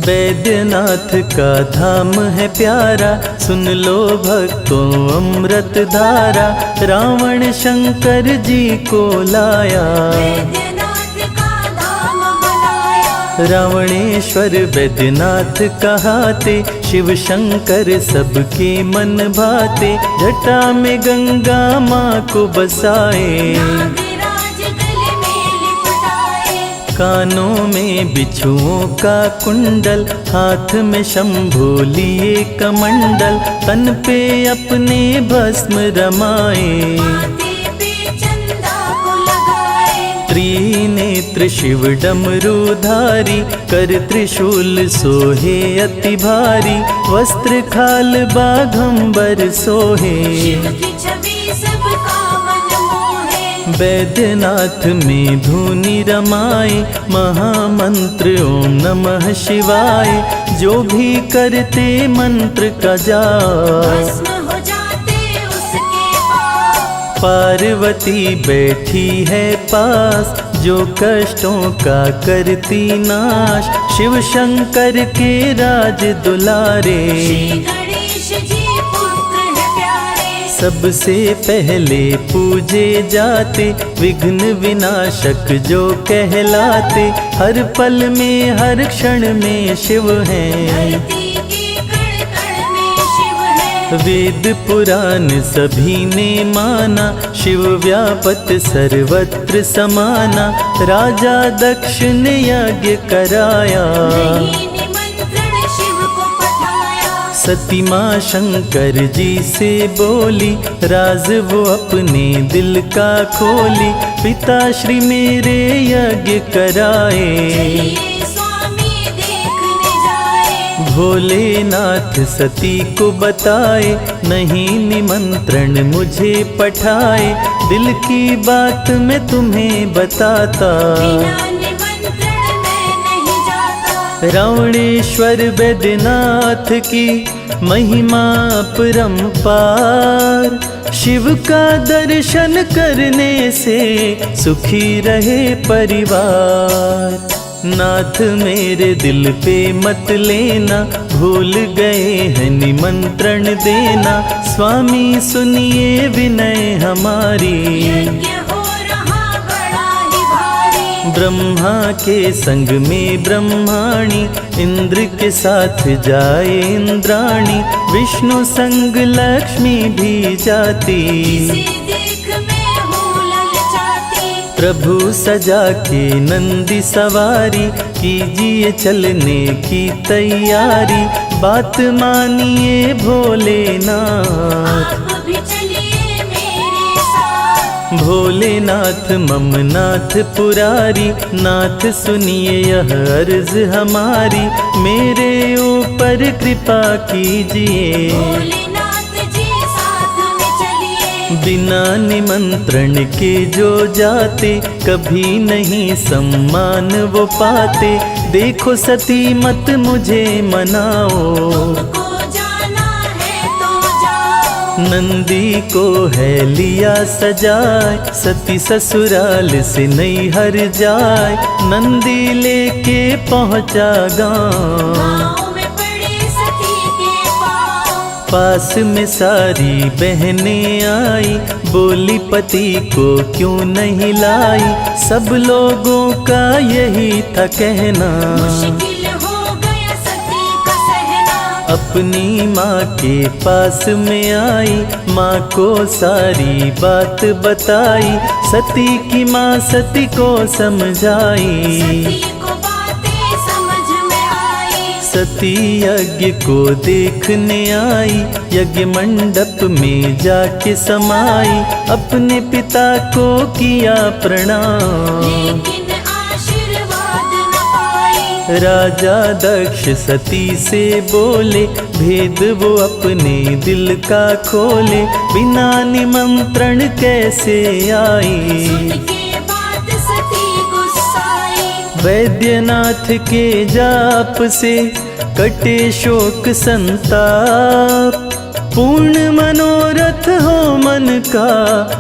वैद्यनाथ का धाम है प्यारा, सुन लो भक्तों अमृत धारा। रावण शंकर जी को लाया, वैद्यनाथ का धाम बुलाया। रावणेश्वर वैद्यनाथ कहाते, शिव शंकर सबके मन भाते। जटा में गंगा माँ को बसाए, नागराज गले में लिपटाए। कानों में बिच्छुओं का कुंडल, हाथ में शंभू लिए कमंडल। तन पे अपने भस्म रमाए, माथे पे चंदा को लगाए। त्रिनेत्र शिव डमरूधारी, कर त्रिशूल सोहे अति भारी। वस्त्र खाल बाघंबर सोहे, शिव की छवि सबका मन मोहे। वैद्यनाथ में धुनि रमाए, महामंत्र ओम नमः शिवाय। जो भी करते मंत्र का जाप, भस्म हो जाते उसके पाप। पार्वती बैठी है पास, जो कष्टों का करती नाश। शिव शंकर के राज दुलारे, श्री गणेश जी पुत्र है प्यारे। सबसे पहले पूजे जाते, विघ्न विनाशक जो कहलाते। हर पल में हर क्षण में शिव हैं, धरती के कण कण में शिव है। वेद पुराण सभी ने माना, शिव व्यापत सर्वत्र समाना। राजा दक्ष ने यज्ञ कराया, नहीं निमंत्रण शिव को पठाया। सती माँ शंकर जी से बोली, राज वो अपने दिल का खोली। पिता श्री मेरे यज्ञ कराए, चलिए स्वामी देखने जाए। भोलेनाथ सती को बताए, नहीं निमंत्रण मुझे पठाए। दिल की बात मैं तुम्हें बताता, बिना निमंत्रण मैं नहीं जाता। रावणेश्वर वैद्यनाथ की महिमा अपरंपार। शिव का दर्शन करने से सुखी रहे परिवार। नाथ मेरे दिल पे मत लेना, भूल गए हैं निमंत्रण देना। स्वामी सुनिए विनय हमारी, यज्ञ हो रहा बड़ा ही भारी। ब्रह्मा के संग में ब्रह्माणी, इंद्र के साथ जाए इंद्राणी। विष्णु संग लक्ष्मी भी जाती, इसे देख मैं हूँ ललचाती। प्रभु सजा के नंदी सवारी। कीजिए चलने की तैयारी, बात मानिए भोलेनाथ। आप भी चलिए मेरे साथ। भोलेनाथ ममनाथ पुरारी, नाथ सुनिए यह अर्ज हमारी। मेरे ऊपर कृपा कीजिए, भोलेनाथ जी साथ में चलिए। बिना निमंत्रण के जो जाते, कभी नहीं सम्मान वो पाते। देखो सती मत मुझे मनाओ, को जाना है तो जाओ। नंदी को है लिया सजाए। सती ससुराल से नैहर जाए, नंदी लेके पहुँचा गाँव। गाँव में पड़े सती के पाँव। पास में सारी बहनें आई, बोली पति को क्यों नहीं लाई। सब लोगों का यही था कहना, मुश्किल हो गया सती का सहना। अपनी माँ के पास में आई, माँ को सारी बात बताई। सती की माँ सती को समझाई, सती को बातें समझ में आई। सती यज्ञ को देखने आई। यज्ञ मंडप में जाके समाई, अपने पिता को किया प्रणाम। लेकिन आशीर्वाद न पाई। राजा दक्ष सती से बोले, भेद वो अपने दिल का खोले। बिना निमंत्रण कैसे आई, सुन के बात सती गुस्साई। वैद्यनाथ के जाप से कटे शोक संताप। पूर्ण मनोरथ हो मन का,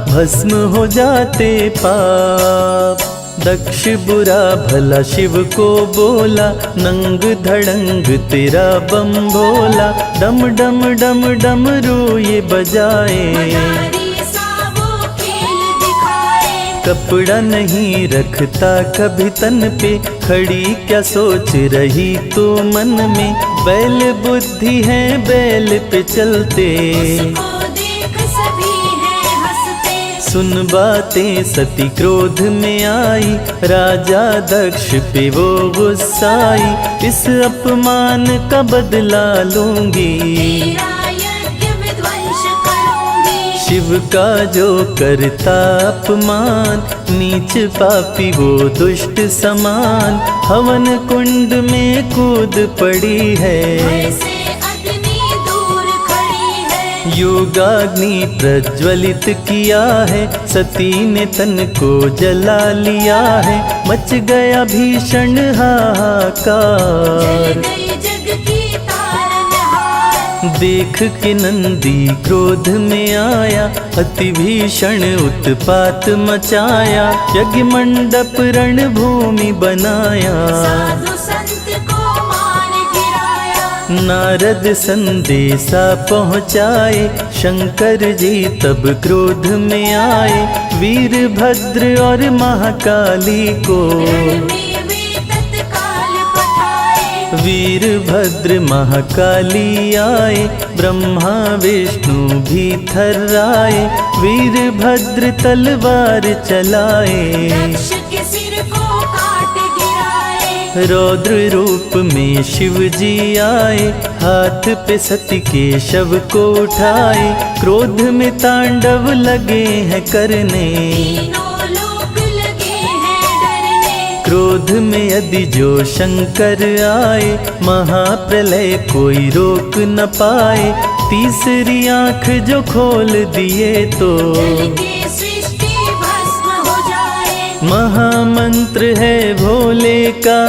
भस्म हो जाते पाप। दक्ष बुरा भला शिव को बोला, नंग धड़ंग तेरा बम भोला। डम डम डम डमरू ये बजाए, मदारी सा वो खेल दिखाए। कपड़ा नहीं रखता कभी तन पे, खड़ी क्या सोच रही तू मन में। बैल बुद्धि है बैल पे चलते, उसको देख सभी हैं हंसते। सुन बातें सती क्रोध में आई, राजा दक्ष पे वो गुस्साई। इस अपमान का बदला लूंगी, तेरा यज्ञ विध्वंस करूंगी। शिव का जो करता अपमान, नीच पापी वो दुष्ट समान। हवन कुंड में कूद पड़ी है, भय से अग्नि दूर खड़ी है। योगाग्नि प्रज्वलित किया है, सती ने तन को जला लिया है। मच गया भीषण हाहाकार, जल गई जग की तारनहार। देख के नंदी क्रोध में आया, अति भीषण उत्पात मचाया। यज्ञ मंडप रणभूमि बनाया, साधु संत को मार गिराया। नारद संदेशा पहुँचाए, शंकर जी तब क्रोध में आए। वीरभद्र और महाकाली को, रण में वे तत्काल पठाए। वीरभद्र महाकाली आए, ब्रह्मा विष्णु भी थर्राए। वीरभद्र तलवार चलाए, दक्ष के सिर को काट गिराए। रौद्र रूप में शिव जी आए, हाथ पे सती के शव को उठाए। क्रोध में तांडव लगे हैं करने, तीनों लोक लगे हैं डरने। क्रोध में यदि जो शंकर आए, महाप्रलय कोई रोक न पाए। तीसरी आंख जो खोल दिए तो, जल के सृष्टि भस्म हो जाए। महामंत्र है भोले का,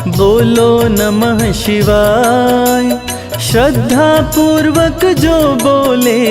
बोलो नमः शिवाय। श्रद्धा पूर्वक जो बोले,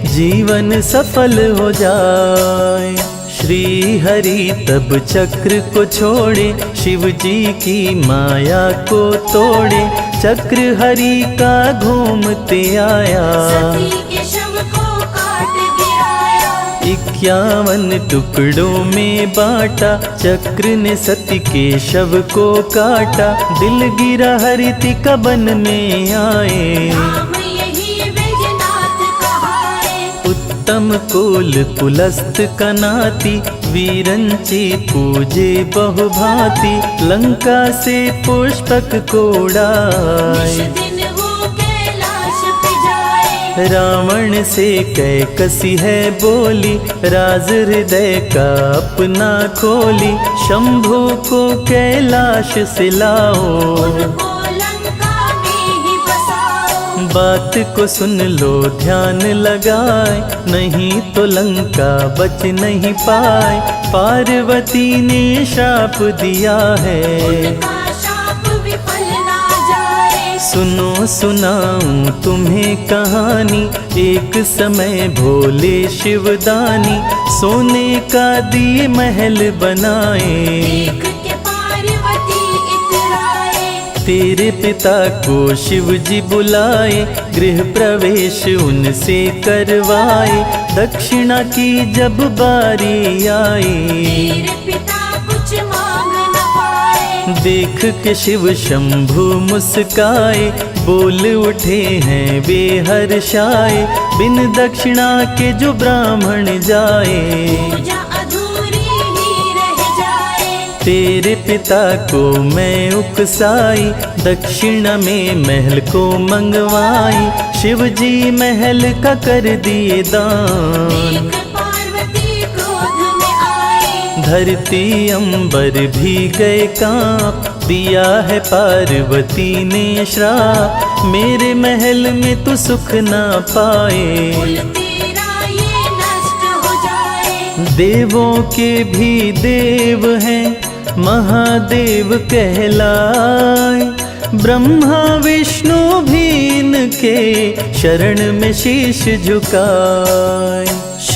जीवन सफल हो जाए। श्री हरि तब चक्र को छोड़े, शिव जी की माया को तोड़े। चक्र हरि का घूमते आया, सती के शव को काट गिराया। 51 टुकड़ों में बांटा, चक्र ने सती के शव को काटा। दिल गिरा हरिति का वन में आए, नाम यही बैजनाथ कहाए। उत्तम कुल पुलस्त का नाती, वीरंची पूजे बहुभांति। लंका से पुष्पक को उड़ाए, निश दिन वो कैलाश पे जाए। रावण से कैकसी है बोली, राज हृदय का अपना खोली। शंभु को कैलाश से लाओ, उनको लंका में ही बसाओ। बात को सुन लो ध्यान लगाए, नहीं तो लंका बच नहीं पाए। पार्वती ने श्राप दिया है, उनका शाप विफल ना जाए। सुनो सुनाऊं तुम्हें कहानी। एक समय भोले शिवदानी, सोने का दिए महल बनाए। देख के पार्वती इतराए। तेरे पिता को शिव जी बुलाए, गृह प्रवेश उनसे करवाए। दक्षिणा की जब बारी आई, तेरे पिता कुछ मांग न पाए। देख के शिव शंभु मुस्काए, बोल उठे हैं वे हर्षाए। बिन दक्षिणा के जो ब्राह्मण जाए, पूजा अधूरी ही रह जाए। तेरे पिता को मैं उकसाई, दक्षिणा में महल को मंगवाई। शिव जी महल का कर दिए दान, देख पार्वती क्रोध में आई। धरती अंबर भी गए कांप। दिया है पार्वती ने श्राप, मेरे महल में तू सुख ना पाए। कुल तेरा ये नष्ट हो जाए। देवों के भी देव हैं, महादेव कहलाए। ब्रह्मा विष्णु भी इनके शरण में शीश झुकाए।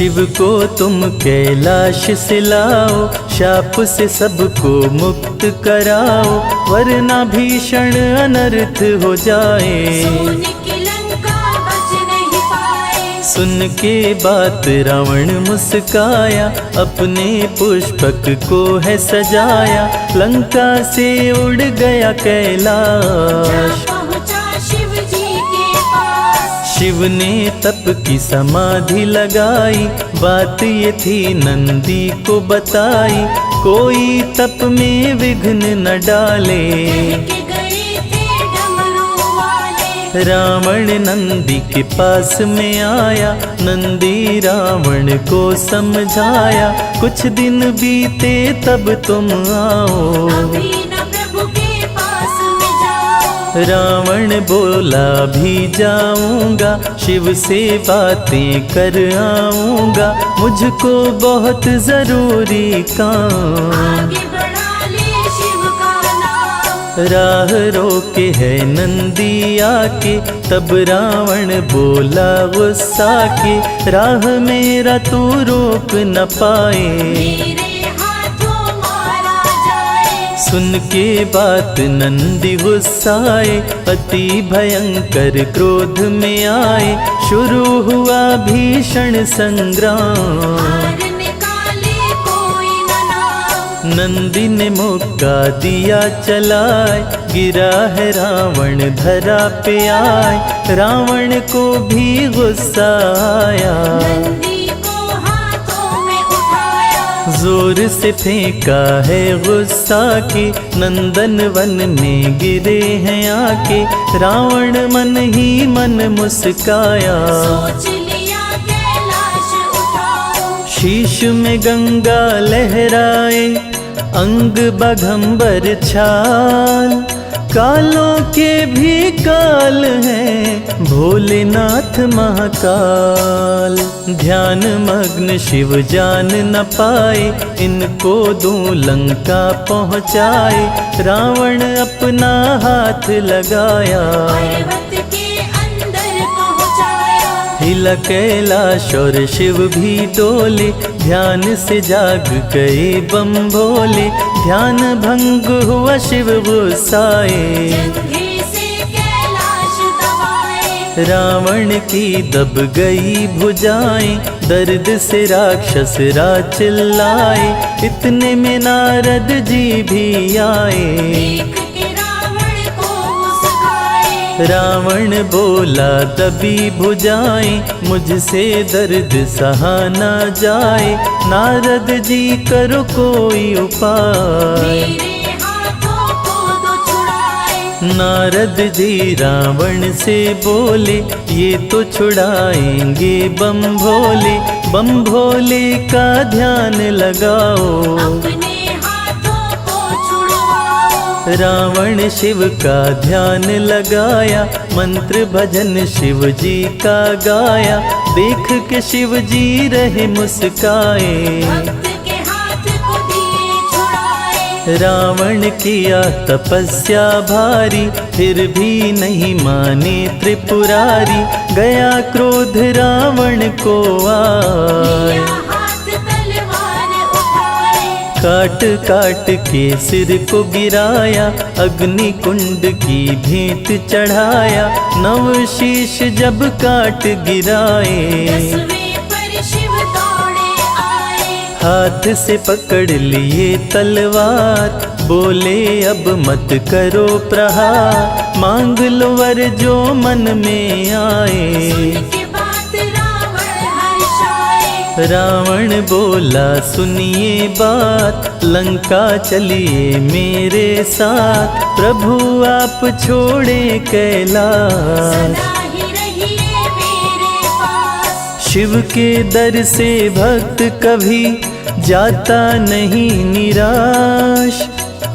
शिव को तुम कैलाश से लाओ, शाप से सबको मुक्त कराओ, वरना भीषण अनर्थ हो जाए। सोने की लंका बच नहीं पाए। सुन के बात रावण मुस्काया, अपने पुष्पक को है सजाया, लंका से उड़ गया कैलाश। पहुंचा शिव जी के पास। शिव ने तप की समाधि लगाई, बात ये थी नंदी को बताई, कोई तप में विघ्न न डाले। के गए थे डमरू वाले। रावण नंदी के पास में आया, नंदी रावण को समझाया, कुछ दिन बीते तब तुम आओ। अभी न प्रभु के पास में जाओ। रावण बोला भी जाऊंगा, शिव से बातें कर आऊंगा, मुझको बहुत जरूरी काम। आगे बढ़ा ले शिव का नाम। राह रोके है नंदी आके, तब रावण बोला गुस्सा के, राह मेरा तू रोक न पाए। मेरे हाथों मारा जाए। सुन के बात नंदी गुस्साए, अति भयंकर क्रोध में आए, शुरू हुआ भीषण संग्राम। हार निकाले कोई न नाम। नंदी ने मौका दिया चलाए, गिरा है रावण धरा पे आए, रावण को भी गुस्सा आया। नंदी को हाथों में उठाया। जोर से फेंका है गुस्सा के, नंदन वन में गिरे हैं आके, रावण मन ही मन मुस्काया। सोच लिया कैलाश उठाओ। शीश में गंगा लहराए, अंग बघंबर छाल, कालों के भी काल हैं भोलेनाथ महाकाल। ध्यान मग्न शिव जान न पाए, इनको दूं लंका पहुँचाए, रावण अपना हाथ लगाया। पर्वत के अंदर पहुंचाया। हिला कैलाश और शिव भी डोले, ध्यान से जाग गए बम भोले, ध्यान भंग हुआ शिव गुस्साए। जंघे से कैलाश दबाए। रावण की दब गई भुजाएं, दर्द से राक्षस राज चिल्लाए, इतने में नारद जी भी आए। देख के रावण को मुस्काए। रावण बोला दबी भुजाएं, मुझसे दर्द सहा न जाए, नारद जी करो कोई उपाय। मेरे हाथों को दो छुड़ाए। नारद जी रावण से बोले, ये तो छुड़ाएंगे बम भोले, बम भोले का ध्यान लगाओ। अपने हाथों को छुड़वाओ। रावण शिव का ध्यान लगाया, मंत्र भजन शिव जी का गाया, देख के शिव जी रहे मुस्काए। भक्त के हाथ को दिए छुड़ाए। रावण किया तपस्या भारी, फिर भी नहीं माने त्रिपुरारी, गया क्रोध रावण को आए। लिया हाथ तलवार उठाए। काट काट के सिर को गिराया, अग्नि कुंड की भेंट चढ़ाया, नव शीश जब काट गिराए। 10वें पर शिव दौड़े आए। हाथ से पकड़ लिए तलवार, बोले अब मत करो प्रहार, मांग लो वर जो मन में आए। सुन के बात रावण हर्षाए। रावण बोला सुनिए बात, लंका चलिए मेरे साथ, प्रभु आप छोड़े कैलाश। सदा ही रहिए मेरे पास। शिव के दर से भक्त कभी जाता नहीं निराश,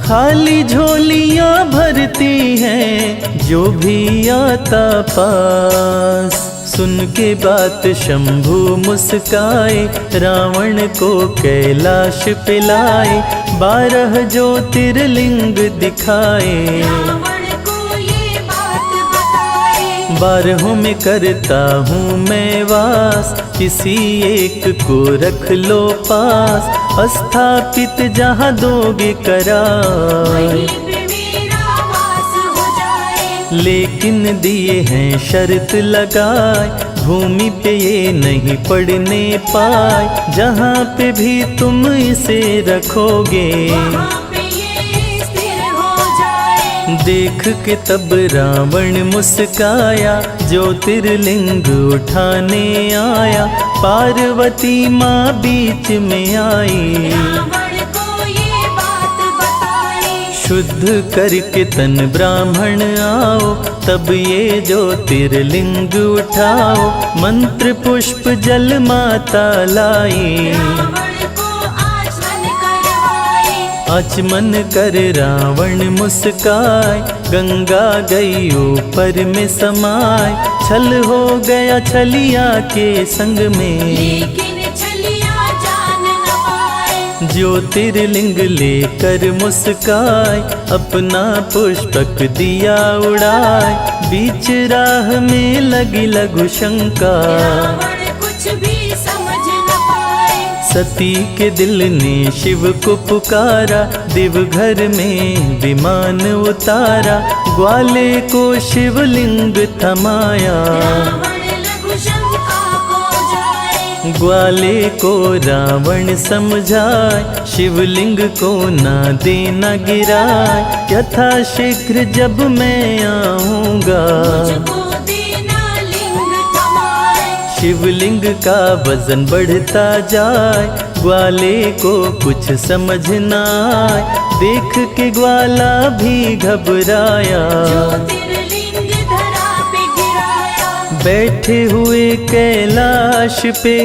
खाली झोलियां भरती हैं जो भी आता पास। सुन के बात शंभु मुस्काए, रावण को कैलाश पिलाए, 12 ज्योतिर्लिंग दिखाए। रावण को ये बात बताए। बारहों में करता हूँ मैं वास, किसी एक को रख लो पास, स्थापित जहाँ दोगे करार। वहीं पे मेरा वास हो जाए। लेकिन दिए हैं शर्त लगाए, भूमि पे ये नहीं पड़ने पाए, जहाँ पे भी तुम इसे रखोगे। वहाँ पे ये स्थिर हो जाए। देख के तब रावण मुस्काया, ज्योतिर्लिंग उठाने आया, पार्वती माँ बीच में आई। रावण को ये बात बताई। शुद्ध करके तन ब्राह्मण आओ, तब ये ज्योतिर्लिंग उठाओ, मंत्र पुष्प जल माता लाई। रावण को आचमन करवाए। आचमन कर रावण मुस्काए, गंगा गई ऊपर में समाए, छल हो गया छलिया के संग में। लेकिन छलिया जान न पाए। ज्योतिर्लिंग लेकर मुस्काए, अपना पुष्पक दिया उड़ाए, बीच राह में लगी लघु शंका। रावण कुछ भी समझ न पाए। सती के दिल ने शिव को पुकारा, देवघर में विमान उतारा, ग्वाले को शिवलिंग थमाया। रावण लघु शंका को जाए। ग्वाले को रावण समझाए, शिवलिंग को ना देना गिराए, यथा शीघ्र जब मैं आऊँगा। मुझको देना लिंग थमाए। शिवलिंग का वजन बढ़ता जाए, ग्वाले को कुछ समझ न आए, देख के ग्वाला भी घबराया। ज्योतिर्लिंग धरा पे गिराया। बैठे हुए कैलाश पे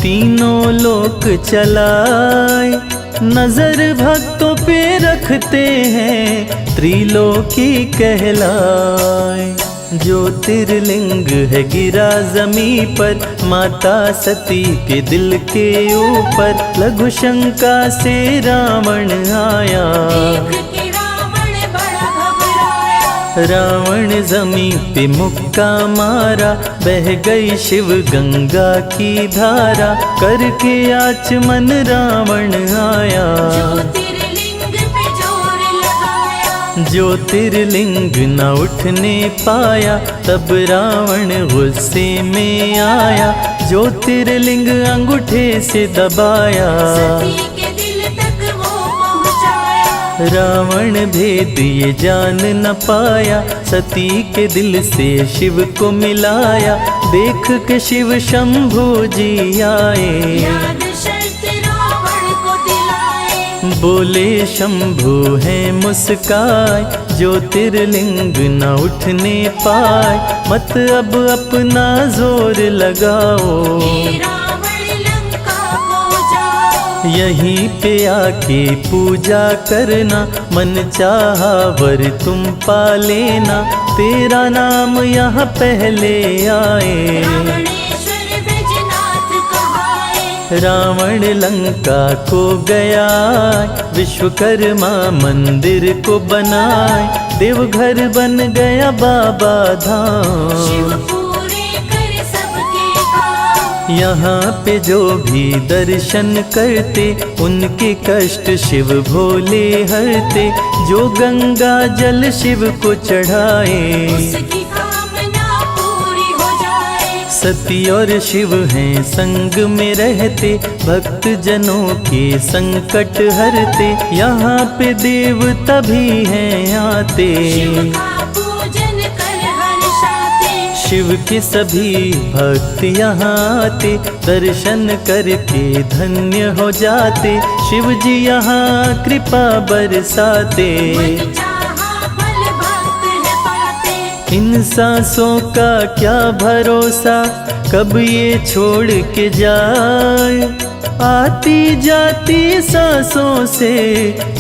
तीनों लोक चलाए, नजर भक्तों पे रखते हैं, त्रिलोकी कहलाए। ज्योतिर्लिंग है गिरा जमी पर, माता सती के दिल के ऊपर, लघु शंका से रावण आया। देख के रावण बड़ा घबराया। रावण जमी पे मुक्का मारा, बह गई शिव गंगा की धारा, करके आचमन रावण आया। ज्योतिर्लिंग पे जोर लगाया। ज्योतिर्लिंग न उठने पाया, तब रावण गुस्से में आया, ज्योतिर्लिंग अंगूठे से दबाया। सती के दिल तक वो पहुँचाया। रावण भेद ये जान न पाया, सती के दिल से शिव को मिलाया, देख के शिव शंभु जी आए। याद शर्त रावण को दिलाए। बोले शंभु है मुस्काए, ज्योतिर्लिंग न उठने पाए, मत अब अपना जोर लगाओ। हे रावण लंका को जाओ। यहीं पे आके पूजा करना, मन चाहा वर तुम पा लेना, तेरा नाम यहाँ पहले आए। रावणेश्वर बैजनाथ कहाए। रावण लंका को गया, विश्वकर्मा मंदिर को बनाए, देवघर बन गया बाबा शिव धाम। पूरे कर सबके काम। यहाँ पे जो भी दर्शन करते, उनके कष्ट शिव भोले हरते, जो गंगा जल शिव को चढ़ाए। उसकी कामना पूरी हो जाए। सती और शिव हैं संग में रहते, भक्त जनों के संकट हरते, यहाँ पे देवता भी हैं आते। शिव का पूजन कर हर्षाते। शिव के सभी भक्त यहाँ आते, दर्शन करके धन्य हो जाते, शिव जी यहाँ कृपा बरसाते। मन चाहा फल भक्त है पाते। इन सांसों का क्या भरोसा, कब ये छोड़ के जाए, आती जाती सांसों से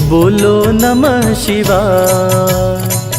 बोलो नमः शिवाय।